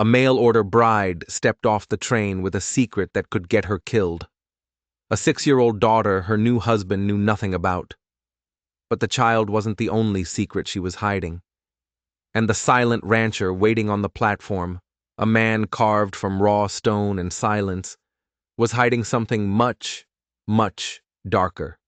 A mail-order bride stepped off the train with a secret that could get her killed. A 6-year-old daughter her new husband knew nothing about. But the child wasn't the only secret she was hiding. And the silent rancher waiting on the platform, a man carved from raw stone and silence, was hiding something much, much darker.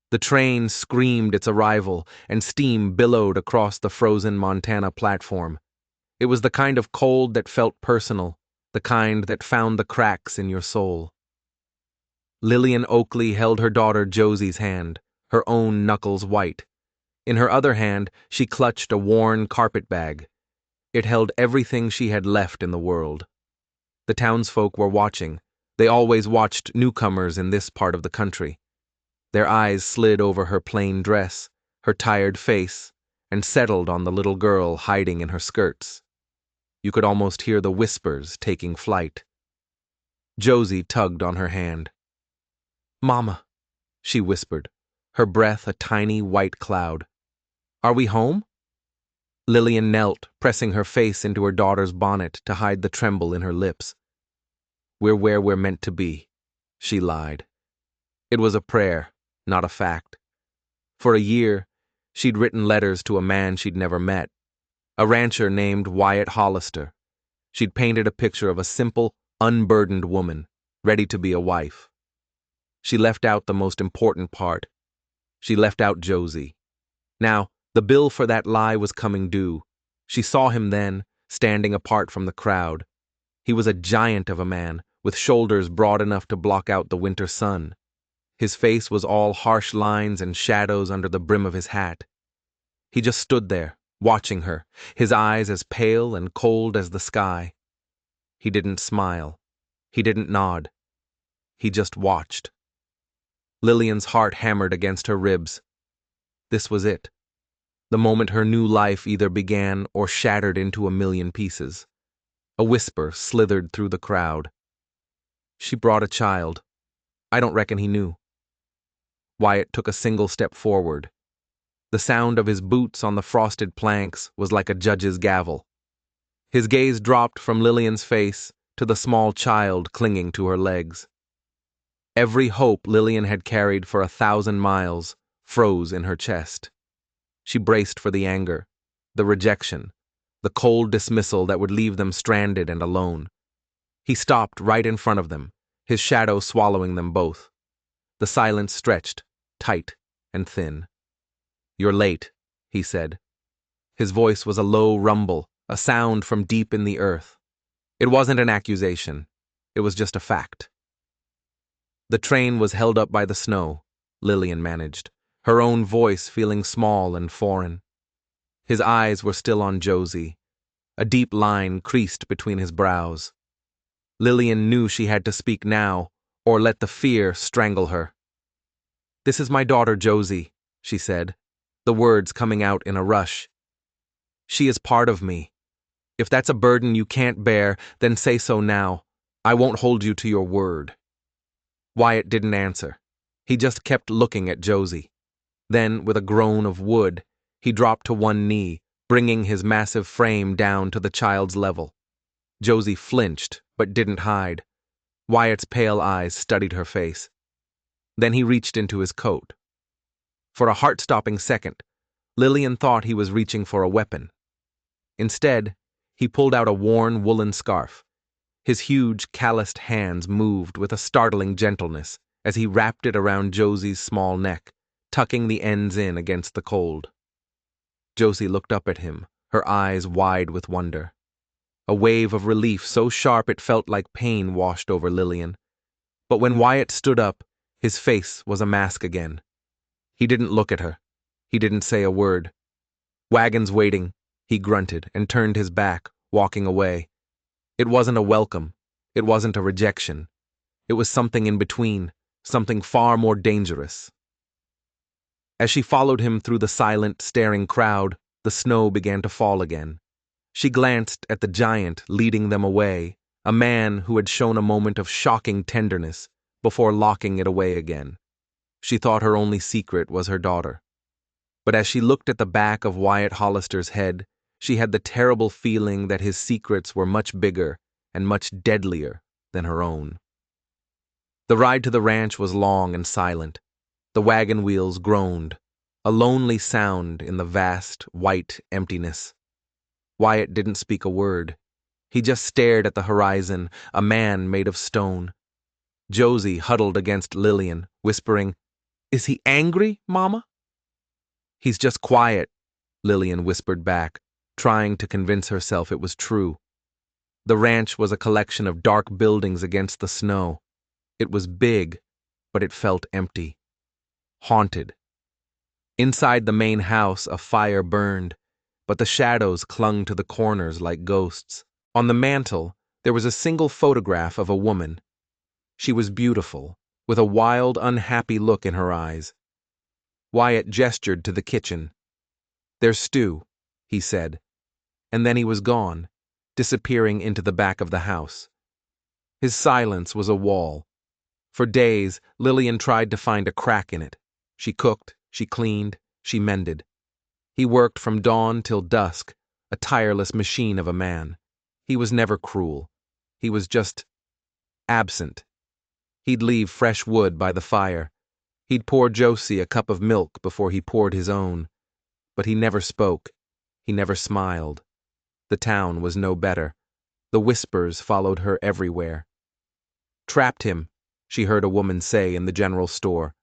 The train screamed its arrival, and steam billowed across the frozen Montana platform. It was the kind of cold that felt personal, the kind that found the cracks in your soul. Lillian Oakley held her daughter Josie's hand, her own knuckles white. In her other hand, she clutched a worn carpet bag. It held everything she had left in the world. The townsfolk were watching. They always watched newcomers in this part of the country. Their eyes slid over her plain dress, her tired face, and settled on the little girl hiding in her skirts. You could almost hear the whispers taking flight. Josie tugged on her hand. "Mama," she whispered, her breath a tiny white cloud. "Are we home?" Lillian knelt, pressing her face into her daughter's bonnet to hide the tremble in her lips. "We're where we're meant to be," she lied. It was a prayer, not a fact. For a year, she'd written letters to a man she'd never met, a rancher named Wyatt Hollister. She'd painted a picture of a simple, unburdened woman, ready to be a wife. She left out the most important part. She left out Josie. Now, the bill for that lie was coming due. She saw him then, standing apart from the crowd. He was a giant of a man, with shoulders broad enough to block out the winter sun. His face was all harsh lines and shadows under the brim of his hat. He just stood there, watching her, his eyes as pale and cold as the sky. He didn't smile. He didn't nod. He just watched. Lillian's heart hammered against her ribs. This was it. The moment her new life either began or shattered into a million pieces. A whisper slithered through the crowd. "She brought a child. I don't reckon he knew." Wyatt took a single step forward. The sound of his boots on the frosted planks was like a judge's gavel. His gaze dropped from Lillian's face to the small child clinging to her legs. Every hope Lillian had carried for 1,000 miles froze in her chest. She braced for the anger, the rejection, the cold dismissal that would leave them stranded and alone. He stopped right in front of them, his shadow swallowing them both. The silence stretched, tight and thin. "You're late," he said. His voice was a low rumble, a sound from deep in the earth. It wasn't an accusation. It was just a fact. The train was held up by the snow, Lillian managed, her own voice feeling small and foreign. His eyes were still on Josie. A deep line creased between his brows. Lillian knew she had to speak now, or let the fear strangle her. "This is my daughter Josie," she said, the words coming out in a rush. "She is part of me. If that's a burden you can't bear, then say so now. I won't hold you to your word." Wyatt didn't answer. He just kept looking at Josie. Then, with a groan of wood, he dropped to one knee, bringing his massive frame down to the child's level. Josie flinched, but didn't hide. Wyatt's pale eyes studied her face. Then he reached into his coat. For a heart-stopping second, Lillian thought he was reaching for a weapon. Instead, he pulled out a worn woolen scarf. His huge, calloused hands moved with a startling gentleness as he wrapped it around Josie's small neck, tucking the ends in against the cold. Josie looked up at him, her eyes wide with wonder. A wave of relief so sharp it felt like pain washed over Lillian. But when Wyatt stood up, his face was a mask again. He didn't look at her. He didn't say a word. "Wagon's waiting," he grunted and turned his back, walking away. It wasn't a welcome. It wasn't a rejection. It was something in between, something far more dangerous. As she followed him through the silent, staring crowd, the snow began to fall again. She glanced at the giant leading them away, a man who had shown a moment of shocking tenderness before locking it away again. She thought her only secret was her daughter. But as she looked at the back of Wyatt Hollister's head, She had the terrible feeling that his secrets were much bigger and much deadlier than her own. The ride to the ranch was long and silent. The wagon wheels groaned, a lonely sound in the vast, white emptiness. Wyatt didn't speak a word. He just stared at the horizon, a man made of stone. Josie huddled against Lillian, whispering, "Is he angry, Mama?" "He's just quiet," Lillian whispered back, trying to convince herself it was true. The ranch was a collection of dark buildings against the snow. It was big, but it felt empty. Haunted. Inside the main house, a fire burned, but the shadows clung to the corners like ghosts. On the mantel, there was a single photograph of a woman. She was beautiful, with a wild, unhappy look in her eyes. Wyatt gestured to the kitchen. "There's stew," he said, and then he was gone, disappearing into the back of the house. His silence was a wall. For days, Lillian tried to find a crack in it. She cooked, she cleaned, she mended. He worked from dawn till dusk, a tireless machine of a man. He was never cruel. He was just absent. He'd leave fresh wood by the fire. He'd pour Josie a cup of milk before he poured his own. But he never spoke. He never smiled. The town was no better. The whispers followed her everywhere. "Trapped him," she heard a woman say in the general store.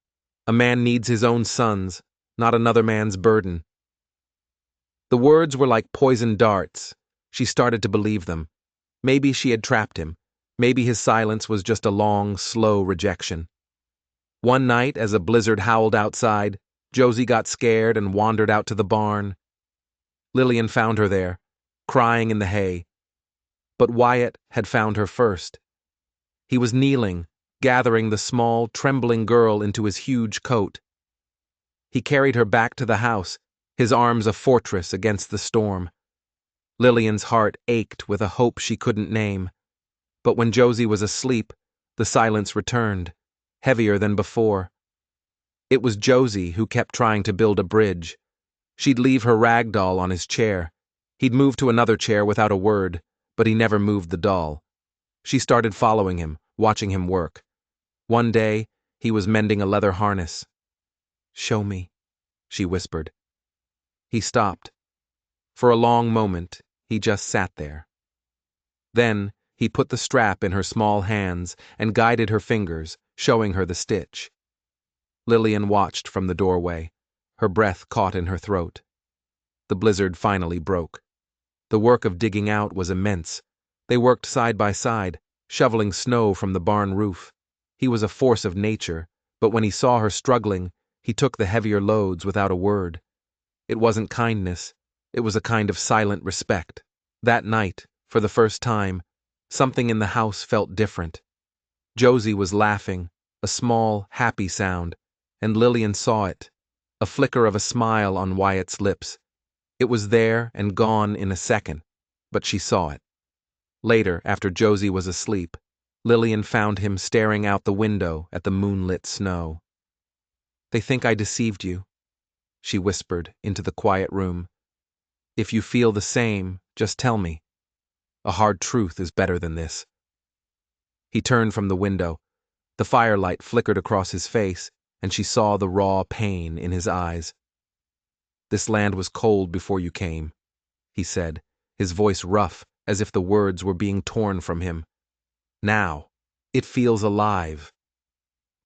"A man needs his own sons, not another man's burden." The words were like poison darts. She started to believe them. Maybe she had trapped him. Maybe his silence was just a long, slow rejection. One night, as a blizzard howled outside, Josie got scared and wandered out to the barn. Lillian found her there, crying in the hay. But Wyatt had found her first. He was kneeling, gathering the small, trembling girl into his huge coat. He carried her back to the house, his arms a fortress against the storm. Lillian's heart ached with a hope she couldn't name. But when Josie was asleep, the silence returned, heavier than before. It was Josie who kept trying to build a bridge. She'd leave her rag doll on his chair. He'd move to another chair without a word, but he never moved the doll. She started following him, watching him work. One day, he was mending a leather harness. "Show me," she whispered. He stopped. For a long moment, he just sat there. Then, he put the strap in her small hands and guided her fingers, showing her the stitch. Lillian watched from the doorway, her breath caught in her throat. The blizzard finally broke. The work of digging out was immense. They worked side by side, shoveling snow from the barn roof. He was a force of nature, but when he saw her struggling, he took the heavier loads without a word. It wasn't kindness, it was a kind of silent respect. That night, for the first time, something in the house felt different. Josie was laughing, a small, happy sound, and Lillian saw it, a flicker of a smile on Wyatt's lips. It was there and gone in a second, but she saw it. Later, after Josie was asleep, Lillian found him staring out the window at the moonlit snow. "They think I deceived you," she whispered into the quiet room. "If you feel the same, just tell me. A hard truth is better than this." He turned from the window. The firelight flickered across his face, and she saw the raw pain in his eyes. "This land was cold before you came," he said, his voice rough, as if the words were being torn from him. "Now, it feels alive."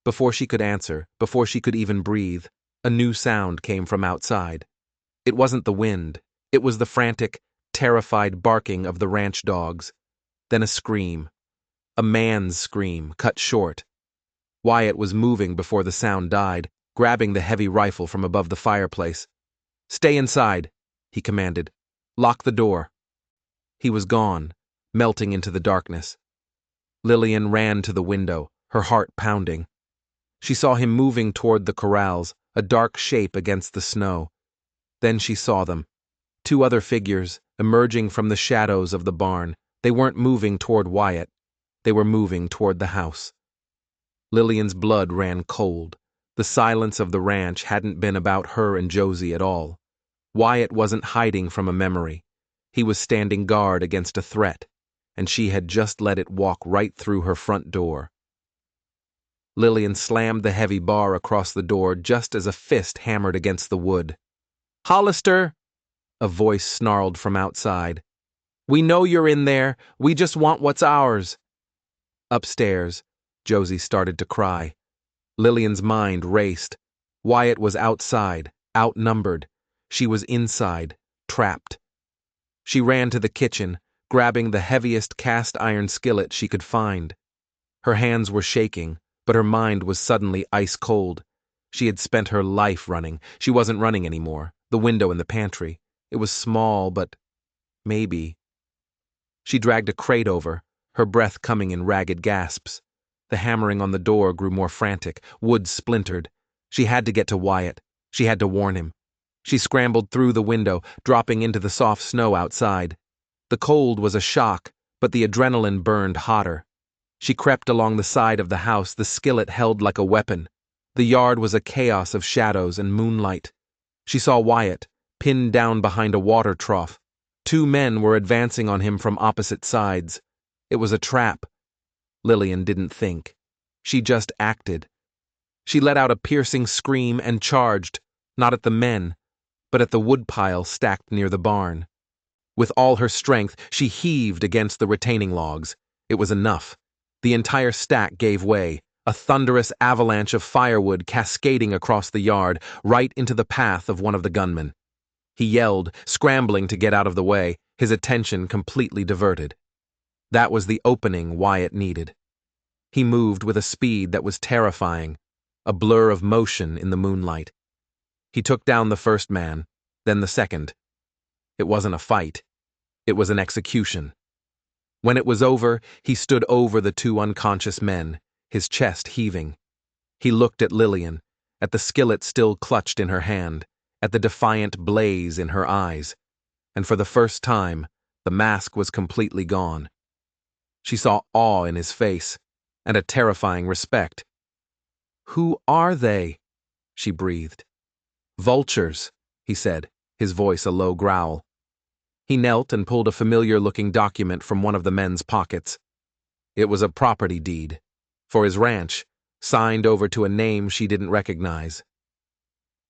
Before she could answer, before she could even breathe, a new sound came from outside. It wasn't the wind. It was the frantic, terrified barking of the ranch dogs. Then a scream. A man's scream, cut short. Wyatt was moving before the sound died, grabbing the heavy rifle from above the fireplace. "Stay inside," he commanded. "Lock the door." He was gone, melting into the darkness. Lillian ran to the window, her heart pounding. She saw him moving toward the corrals, a dark shape against the snow. Then she saw them. Two other figures, emerging from the shadows of the barn. They weren't moving toward Wyatt. They were moving toward the house. Lillian's blood ran cold. The silence of the ranch hadn't been about her and Josie at all. Wyatt wasn't hiding from a memory. He was standing guard against a threat, and she had just let it walk right through her front door. Lillian slammed the heavy bar across the door just as a fist hammered against the wood. "Hollister!" a voice snarled from outside. "We know you're in there. We just want what's ours." Upstairs, Josie started to cry. Lillian's mind raced. Wyatt was outside, outnumbered. She was inside, trapped. She ran to the kitchen, grabbing the heaviest cast-iron skillet she could find. Her hands were shaking, but her mind was suddenly ice-cold. She had spent her life running. She wasn't running anymore. The window in the pantry. It was small, but maybe. She dragged a crate over, her breath coming in ragged gasps. The hammering on the door grew more frantic. Wood splintered. She had to get to Wyatt. She had to warn him. She scrambled through the window, dropping into the soft snow outside. The cold was a shock, but the adrenaline burned hotter. She crept along the side of the house, the skillet held like a weapon. The yard was a chaos of shadows and moonlight. She saw Wyatt, pinned down behind a water trough. 2 men were advancing on him from opposite sides. It was a trap. Lillian didn't think. She just acted. She let out a piercing scream and charged, not at the men, but at the woodpile stacked near the barn. With all her strength, she heaved against the retaining logs. It was enough. The entire stack gave way, a thunderous avalanche of firewood cascading across the yard, right into the path of one of the gunmen. He yelled, scrambling to get out of the way, his attention completely diverted. That was the opening Wyatt needed. He moved with a speed that was terrifying, a blur of motion in the moonlight. He took down the first man, then the second. It wasn't a fight. It was an execution. When it was over, he stood over the 2 unconscious men, his chest heaving. He looked at Lillian, at the skillet still clutched in her hand, at the defiant blaze in her eyes, and for the first time, the mask was completely gone. She saw awe in his face, and a terrifying respect. "Who are they?" she breathed. "Vultures," he said, his voice a low growl. He knelt and pulled a familiar-looking document from one of the men's pockets. It was a property deed, for his ranch, signed over to a name she didn't recognize.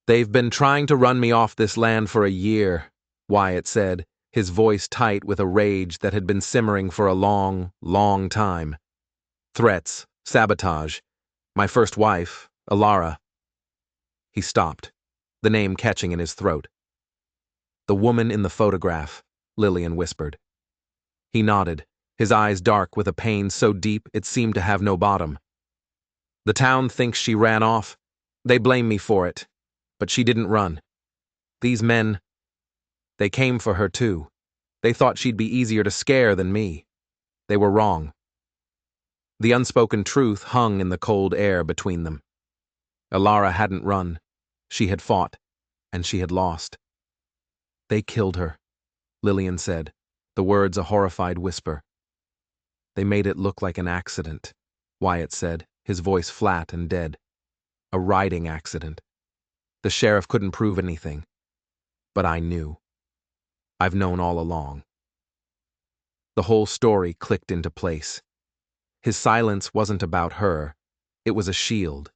"They've been trying to run me off this land for a year," Wyatt said, his voice tight with a rage that had been simmering for a long, long time. "Threats, sabotage. My first wife, Alara." He stopped, the name catching in his throat. "The woman in the photograph," Lillian whispered. He nodded, his eyes dark with a pain so deep it seemed to have no bottom. "The town thinks she ran off. They blame me for it. But she didn't run. These men, they came for her too. They thought she'd be easier to scare than me. They were wrong." The unspoken truth hung in the cold air between them. Alara hadn't run. She had fought, and she had lost. "They killed her," Lillian said, the words a horrified whisper. "They made it look like an accident," Wyatt said, his voice flat and dead. "A riding accident. The sheriff couldn't prove anything. But I knew. I've known all along." The whole story clicked into place. His silence wasn't about her. It was a shield.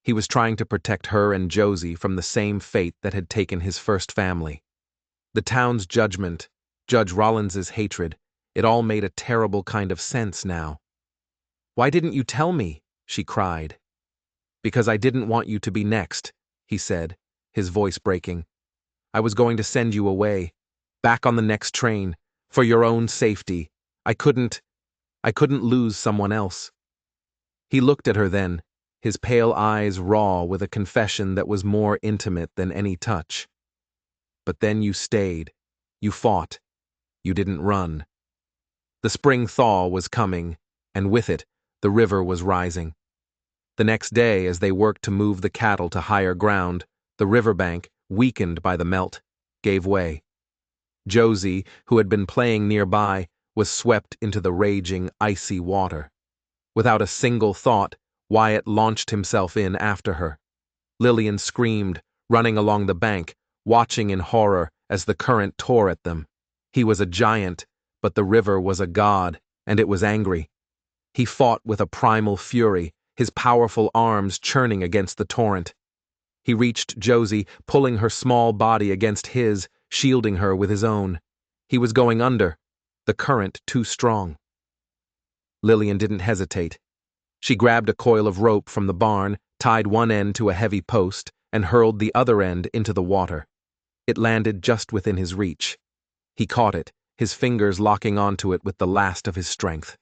He was trying to protect her and Josie from the same fate that had taken his first family. The town's judgment, Judge Rollins's hatred, it all made a terrible kind of sense now. "Why didn't you tell me?" she cried. "Because I didn't want you to be next," he said, his voice breaking. "I was going to send you away, back on the next train, for your own safety. I couldn't lose someone else." He looked at her then, his pale eyes raw with a confession that was more intimate than any touch. "But then you stayed. You fought. You didn't run." The spring thaw was coming, and with it, the river was rising. The next day, as they worked to move the cattle to higher ground, the riverbank, weakened by the melt, gave way. Josie, who had been playing nearby, was swept into the raging, icy water. Without a single thought, Wyatt launched himself in after her. Lillian screamed, running along the bank, watching in horror as the current tore at them. He was a giant, but the river was a god, and it was angry. He fought with a primal fury, his powerful arms churning against the torrent. He reached Josie, pulling her small body against his, shielding her with his own. He was going under, the current too strong. Lillian didn't hesitate. She grabbed a coil of rope from the barn, tied one end to a heavy post, and hurled the other end into the water. It landed just within his reach. He caught it, his fingers locking onto it with the last of his strength.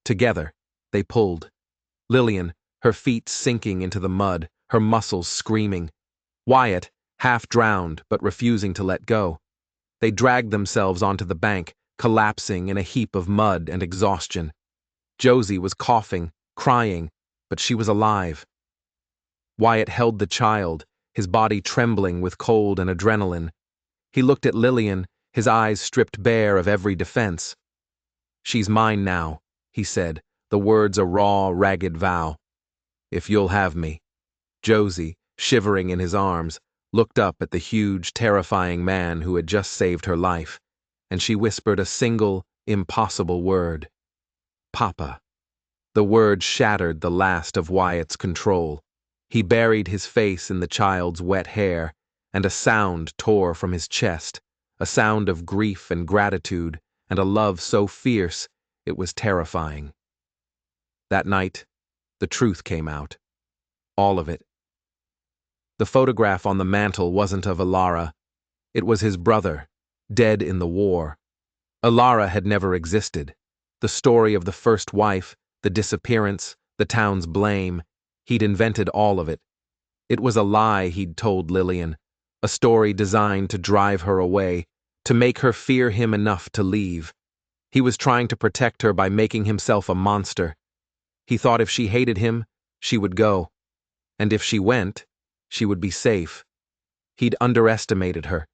Together, they pulled. Lillian, her feet sinking into the mud, her muscles screaming. Wyatt, half drowned but refusing to let go. They dragged themselves onto the bank, collapsing in a heap of mud and exhaustion. Josie was coughing, crying, but she was alive. Wyatt held the child, his body trembling with cold and adrenaline. He looked at Lillian, his eyes stripped bare of every defense. "She's mine now," he said, the words a raw, ragged vow. "If you'll have me." Josie, shivering in his arms, looked up at the huge, terrifying man who had just saved her life, and she whispered a single, impossible word. "Papa." The word shattered the last of Wyatt's control. He buried his face in the child's wet hair, and a sound tore from his chest, a sound of grief and gratitude, and a love so fierce it was terrifying. That night, the truth came out. All of it. The photograph on the mantel wasn't of Alara. It was his brother, dead in the war. Alara had never existed. The story of the first wife, the disappearance, the town's blame, he'd invented all of it. It was a lie he'd told Lillian, a story designed to drive her away, to make her fear him enough to leave. He was trying to protect her by making himself a monster. He thought if she hated him, she would go. And if she went, she would be safe. He'd underestimated her.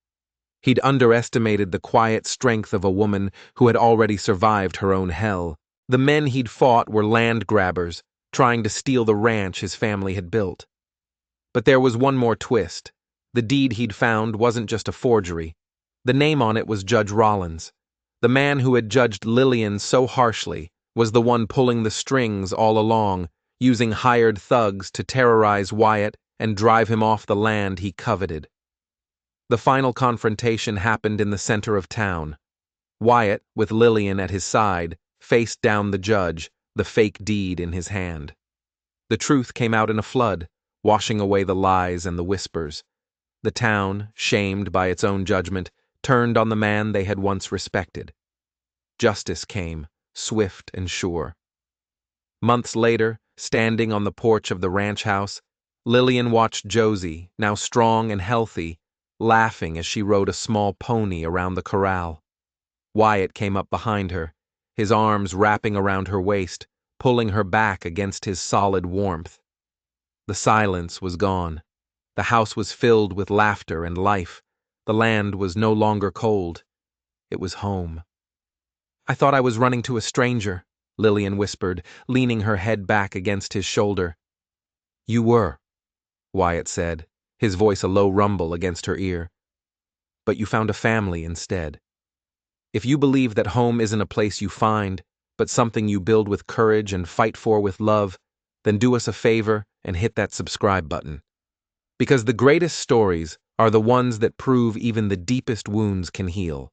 He'd underestimated the quiet strength of a woman who had already survived her own hell. The men he'd fought were land grabbers, trying to steal the ranch his family had built. But there was one more twist. The deed he'd found wasn't just a forgery. The name on it was Judge Rollins. The man who had judged Lillian so harshly was the one pulling the strings all along, using hired thugs to terrorize Wyatt and drive him off the land he coveted. The final confrontation happened in the center of town. Wyatt, with Lillian at his side, faced down the judge, the fake deed in his hand. The truth came out in a flood, washing away the lies and the whispers. The town, shamed by its own judgment, turned on the man they had once respected. Justice came, swift and sure. Months later, standing on the porch of the ranch house, Lillian watched Josie, now strong and healthy, laughing as she rode a small pony around the corral. Wyatt came up behind her, his arms wrapping around her waist, pulling her back against his solid warmth. The silence was gone. The house was filled with laughter and life. The land was no longer cold. It was home. "I thought I was running to a stranger," Lillian whispered, leaning her head back against his shoulder. "You were," Wyatt said, his voice a low rumble against her ear. "But you found a family instead. If you believe that home isn't a place you find, but something you build with courage and fight for with love, then do us a favor and hit that subscribe button. Because the greatest stories are the ones that prove even the deepest wounds can heal."